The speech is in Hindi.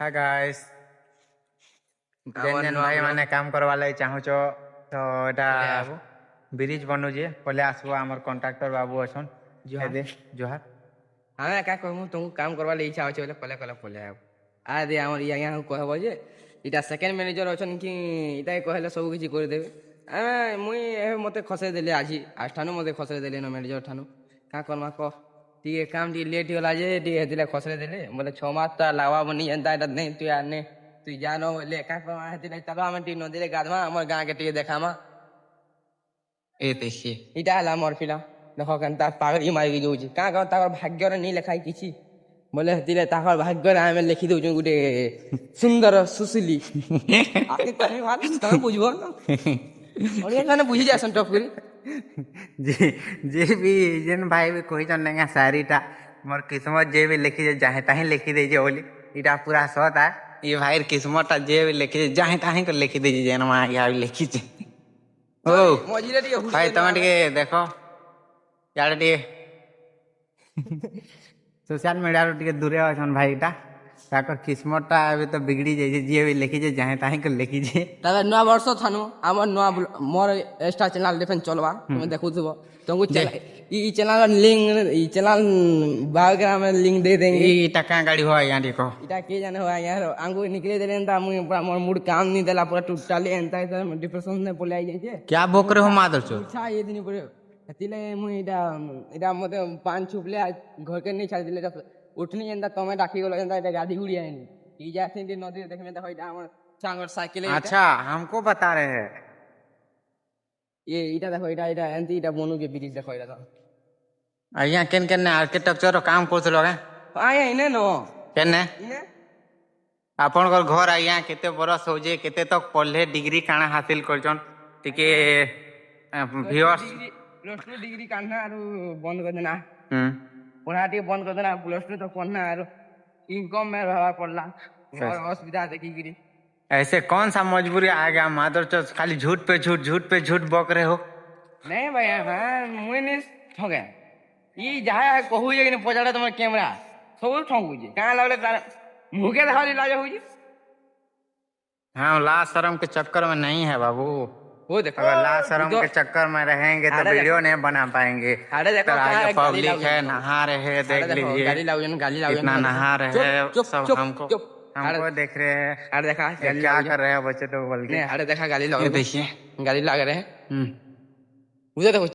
हाय गाइस जेन भाई माने काम करवा लाई चाहूच तो एटा ब्रिज बनुजे पले आसबो हमर कॉन्ट्रैक्टर बाबू अछन एदे जोहार हमें क्या कहूँ तुमको काम करवा इच्छा अच्छे बोले पले कल पले आ दे आम यहाँ कहब जे इटा सेकेंड मैनेजर अच्छन कि इटा कहले सब किसी करदेवे मुई मत खसई देले आज ठानु मत खसई देले न मैनेजर ठानु क्या करमा कह टे काम टे लेट होगा जे टे खसई देले बोले 6 मास तो लागवा बनी एंता नहीं तु यार नहीं तु जा न बोले क्या करमा चलो आम टी नदी गाधमा आम गाँ के टे देखामा ए देखिए इटा है मोर पिला देख के पागल मारिकी जाऊँ क्या कह भाग्य नहीं लिखाई किसी बोले भाग्य आम लिखी दौच गोटे सुंदर सुशीली बुझ जासन टपरी जे भी जेन भाई भी कही चंदेगा सारीटा मोर किस्मत जे भी लिखी जे जाहे ताही लिखी दे जे ओली इटा पूरा सत है ये भाई किस्मत जे भी लिखी जे जाहे ताही को लिखी दे जे जेन मा या लिखी जे ओ भाई तमे टिके देखो यार टिके सोशल मीडिया रो टिके दूरे अछन भाईटा ताकर किस्मतटा अबे तो बिगड़ी जाय जे जे भी लिखी जे जाहे ताही को लिखी जे तबे नया वर्ष थानु हमर नया मोर एक्स्ट्रा चैनल डिफेंस चलवा तुम देखुथबो तुमको ई चैनल लिंक ई चैनल बायोग्राम में लिंक दे देंगे ई टका गाड़ी हो यहाँ देखो इटा के जाने हो यार आंगु निकले देले एंता मुई पूरा मोर मूड काम नहीं देला पूरा टूटले एंता डिप्रेशन में पले आई जे क्या बोक रहे हो मादर चो अच्छा ये दिन पर तिले मुई इटा मते पान छुपले घर के नहीं छाड़ दिले उठनी एंता तमे डाकी गलो एंता गाड़ी उड़ी आनी ई जाथिन दिन नदी देखमे देखो इटा हमर सांगर साइकिल अच्छा हमको बता रहे हैं ये इटा देखो इटा एंती इटा बोनु के ब्रिज देखो इटा अइया केन केन आर्किटेक्चर काम करथलो के आया इने न केने इने आपन घर आइया केते बरस हो जे केते तक पढ़ले डिग्री काना हासिल करछन टिके व्यूअर्स +2 डिग्री काना आरो बंद कर देना पढ़ा टे बंद कर देना +2 तक पढ़ना आरो इनकम में रहवा पड़ला और असुविधा देखी गिरी ऐसे कौन सा मजबूरी आ गया मादर चोद खाली झूठ पे झूठ बक रहे हो नहीं भैया हां मुई नहीं ठगे ई जहा कहू जे कि पजाड़े तुम कैमरा सब ठगू जे का लगले तार मुके धरी लाज हो जी हां लाज शर्म के चक्कर में नहीं है बाबू वो देखो अगर लाज शर्म के चक्कर में रहेंगे तो वीडियो नहीं बना पाएंगे अरे देखो पब्लिक है नहा रहे हैं देख लीजिए गाली लाओ इतना नहा रहे हैं सब हमको देख रहे हैं अरे देखा क्या कर रहे हैं बच्चे तो बोल के अरे देखा गाली लाओ देखिए गाली लगा रहे हैं उधर देखो